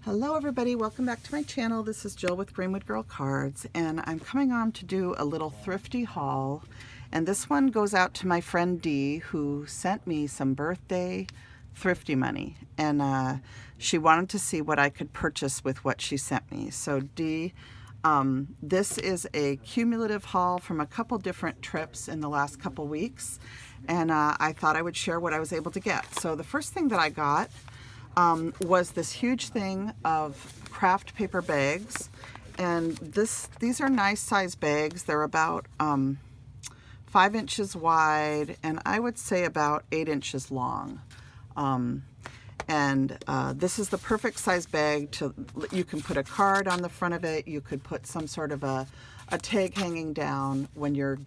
Hello everybody, welcome back to my channel. This is Jill with Greenwood Girl Cards, and I'm coming on to do a little thrifty haul. And this one goes out to my friend Dee, who sent me some birthday thrifty money. And she wanted to see what I could purchase with what she sent me. So Dee, this is a cumulative haul from a couple different trips in the last couple weeks. And I thought I would share what I was able to get. So the first thing that I got was this huge thing of craft paper bags, and these are nice size bags. They're about 5 inches wide, and I would say about 8 inches long. This is the perfect size bag you can put a card on the front of it. You could put some sort of a tag hanging down when you're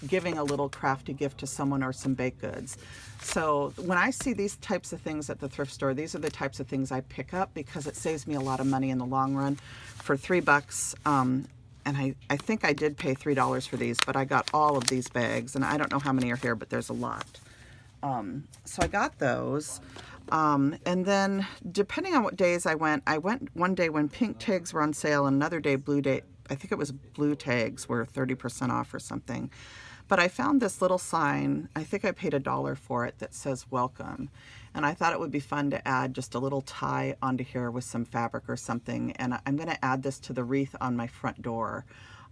giving a little crafty gift to someone or some baked goods. So when I see these types of things at the thrift store, these are the types of things I pick up because it saves me a lot of money in the long run. For $3, and I think I did pay $3 for these, but I got all of these bags, and I don't know how many are here, but there's a lot. So I got those. And then depending on what days I went one day when pink tags were on sale, and another day I think it was blue tags were 30% off or something. But I found this little sign, I think I paid $1 for it, that says welcome. And I thought it would be fun to add just a little tie onto here with some fabric or something. And I'm going to add this to the wreath on my front door.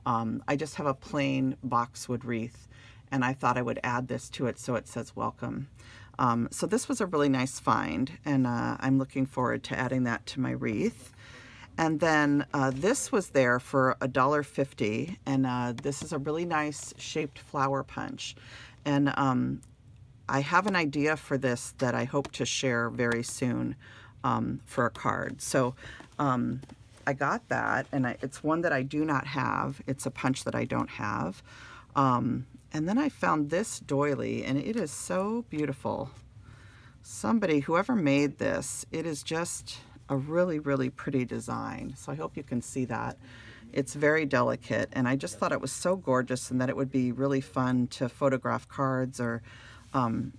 I just have a plain boxwood wreath, and I thought I would add this to it so it says welcome. So this was a really nice find, and I'm looking forward to adding that to my wreath. And then this was there for $1.50, and this is a really nice shaped flower punch. And I have an idea for this that I hope to share very soon for a card. So I got that, and it's one that I do not have. It's a punch that I don't have. And then I found this doily, and it is so beautiful. Whoever made this, it is just a really, really pretty design. So I hope you can see that. It's very delicate, and I just thought it was so gorgeous, and that it would be really fun to photograph cards or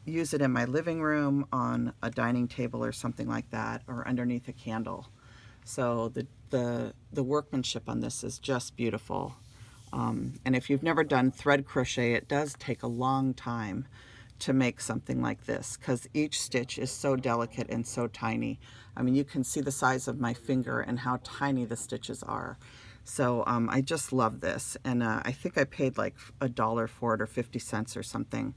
use it in my living room on a dining table or something like that, or underneath a candle. So the workmanship on this is just beautiful. And if you've never done thread crochet, it does take a long time to make something like this because each stitch is so delicate and so tiny. I mean, you can see the size of my finger and how tiny the stitches are. So I just love this, and I think I paid like $1 for it, or 50 cents or something.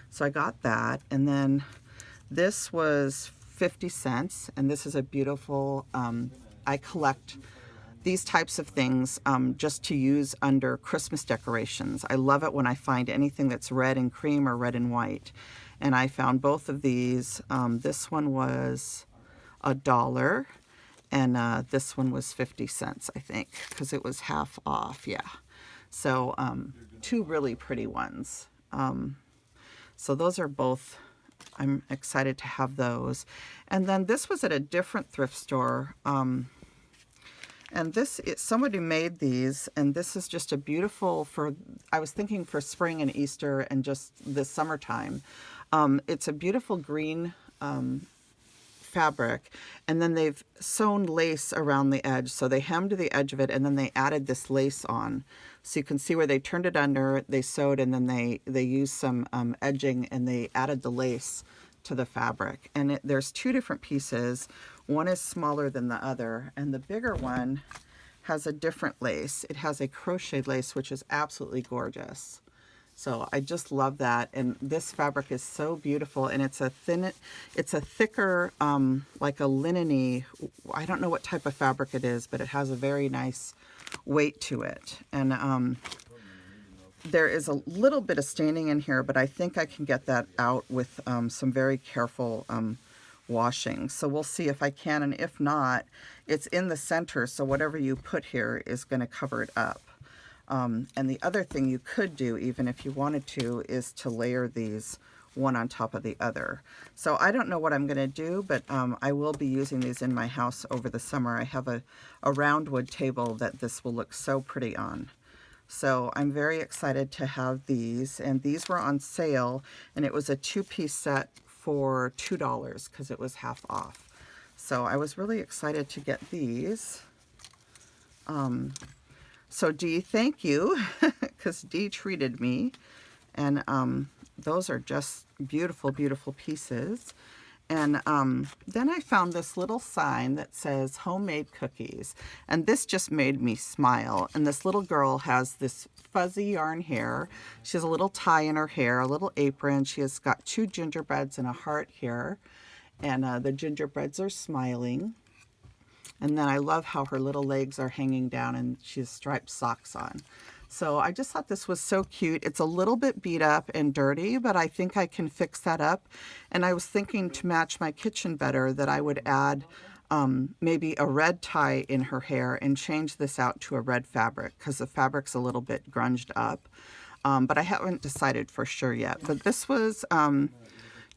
So I got that, and then this was 50 cents, and this is a beautiful, I collect these types of things just to use under Christmas decorations. I love it when I find anything that's red and cream or red and white. And I found both of these. This one was $1, and this one was 50 cents, I think, because it was half off, yeah. So two really pretty ones. So those are both, I'm excited to have those. And then this was at a different thrift store. And somebody made these, and this is just a beautiful, I was thinking for spring and Easter and just the summertime. It's a beautiful green fabric, and then they've sewn lace around the edge. So they hemmed the edge of it, and then they added this lace on. So you can see where they turned it under, they sewed, and then they used some edging, and they added the lace to the fabric. And there's two different pieces. One is smaller than the other, and the bigger one has a different lace. It has a crochet lace, which is absolutely gorgeous. So I just love that. And this fabric is so beautiful, and it's a thicker, like a linen-y, I don't know what type of fabric it is, but it has a very nice weight to it. And there is a little bit of staining in here, but I think I can get that out with some very careful washing. So we'll see if I can, and if not, it's in the center, so whatever you put here is going to cover it up. And the other thing you could do, even if you wanted to, is to layer these one on top of the other. So I don't know what I'm going to do, but I will be using these in my house over the summer. I have a round wood table that this will look so pretty on. So I'm very excited to have these, and these were on sale, and it was a 2-piece set for $2 because it was half off. So I was really excited to get these. So Dee, thank you, because Dee treated me. And those are just beautiful, beautiful pieces. And then I found this little sign that says homemade cookies. And this just made me smile. And this little girl has this fuzzy yarn hair. She has a little tie in her hair, a little apron. She has got 2 gingerbreads and a heart here. And the gingerbreads are smiling. And then I love how her little legs are hanging down and she has striped socks on. So I just thought this was so cute. It's a little bit beat up and dirty, but I think I can fix that up. And I was thinking to match my kitchen better that I would add maybe a red tie in her hair and change this out to a red fabric because the fabric's a little bit grunged up. But I haven't decided for sure yet. But this was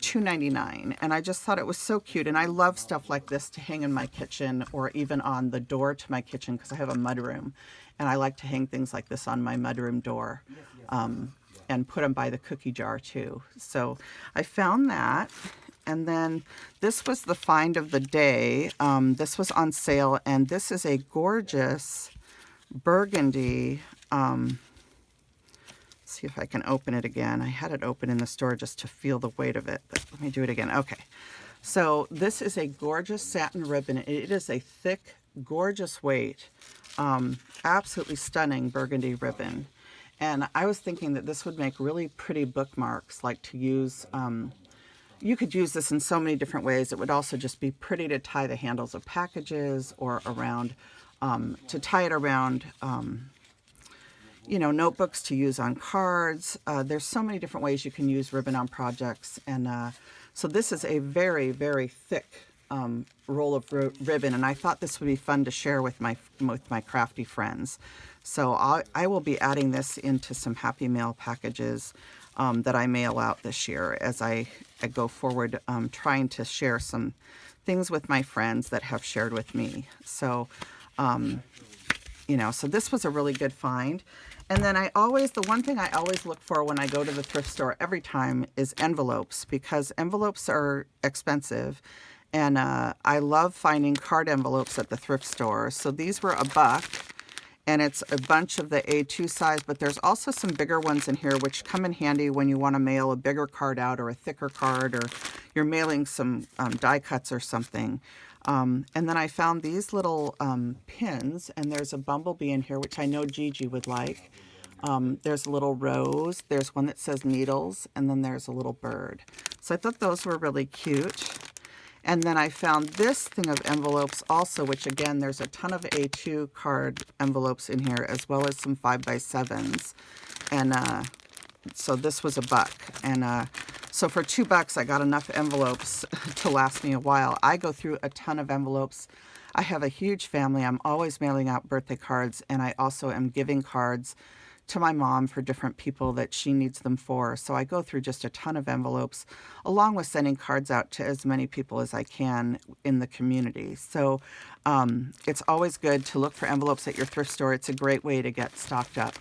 $2.99, and I just thought it was so cute. And I love stuff like this to hang in my kitchen or even on the door to my kitchen because I have a mudroom. And I like to hang things like this on my mudroom door and put them by the cookie jar too. So I found that. And then this was the find of the day. This was on sale, and this is a gorgeous burgundy. See if I can open it again. I had it open in the store just to feel the weight of it, but let me do it again. Okay. So this is a gorgeous satin ribbon. It is a thick, gorgeous weight. Absolutely stunning burgundy ribbon. And I was thinking that this would make really pretty bookmarks, like to use, you could use this in so many different ways. It would also just be pretty to tie the handles of packages or around, to tie it around, you know, notebooks, to use on cards. There's so many different ways you can use ribbon on projects. And so this is a very, very thick roll of ribbon, and I thought this would be fun to share with my crafty friends. So I will be adding this into some Happy Mail packages that I mail out this year as I go forward, trying to share some things with my friends that have shared with me. So, you know, so this was a really good find. And then the one thing I always look for when I go to the thrift store every time is envelopes, because envelopes are expensive. And I love finding card envelopes at the thrift store. So these were $1, and it's a bunch of the A2 size, but there's also some bigger ones in here which come in handy when you want to mail a bigger card out or a thicker card, or you're mailing some die cuts or something. And then I found these little pins, and there's a bumblebee in here, which I know Gigi would like. There's a little rose, there's one that says needles, and then there's a little bird. So I thought those were really cute. And then I found this thing of envelopes also, which again, there's a ton of A2 card envelopes in here, as well as some 5x7s. And so this was $1. And so for $2, I got enough envelopes to last me a while. I go through a ton of envelopes. I have a huge family. I'm always mailing out birthday cards, and I also am giving cards to my mom for different people that she needs them for. So I go through just a ton of envelopes, along with sending cards out to as many people as I can in the community. So it's always good to look for envelopes at your thrift store. It's a great way to get stocked up.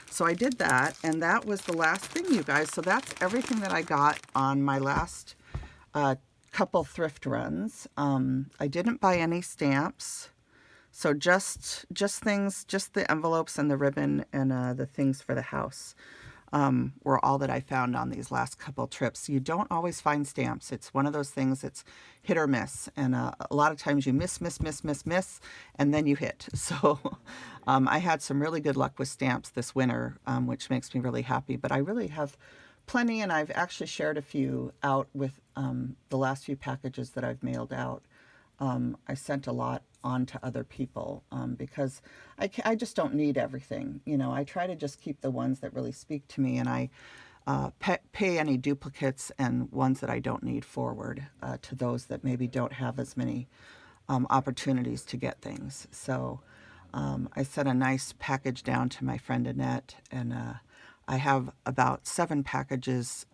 So I did that, and that was the last thing, you guys. So that's everything that I got on my last couple thrift runs. I didn't buy any stamps. So just things, just the envelopes and the ribbon and the things for the house were all that I found on these last couple trips. You don't always find stamps. It's one of those things that's hit or miss. And a lot of times you miss, and then you hit. So I had some really good luck with stamps this winter, which makes me really happy. But I really have plenty, and I've actually shared a few out with the last few packages that I've mailed out. I sent a lot on to other people because I just don't need everything. You know, I try to just keep the ones that really speak to me, and I pay any duplicates and ones that I don't need forward to those that maybe don't have as many opportunities to get things. So I sent a nice package down to my friend Annette, and I have about 7 packages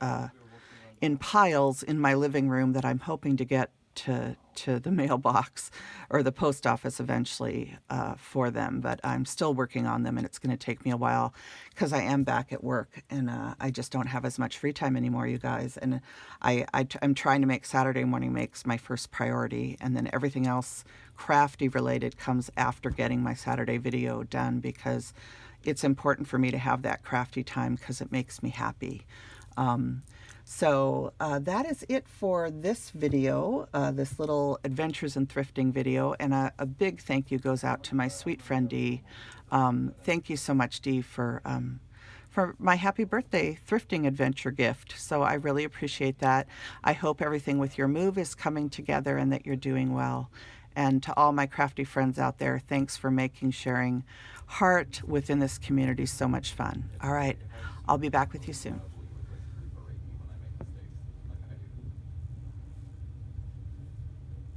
in piles in my living room that I'm hoping to get to the mailbox or the post office eventually for them. But I'm still working on them, and it's going to take me a while because I am back at work, and I just don't have as much free time anymore, you guys. And I'm trying to make Saturday morning makes my first priority, and then everything else crafty related comes after getting my Saturday video done, because it's important for me to have that crafty time because it makes me happy. So that is it for this video, this little adventures in thrifting video, and a big thank you goes out to my sweet friend Dee. Thank you so much, Dee, for my happy birthday thrifting adventure gift. So I really appreciate that. I hope everything with your move is coming together and that you're doing well. And to all my crafty friends out there, thanks for making sharing heart within this community so much fun. All right, I'll be back with you soon.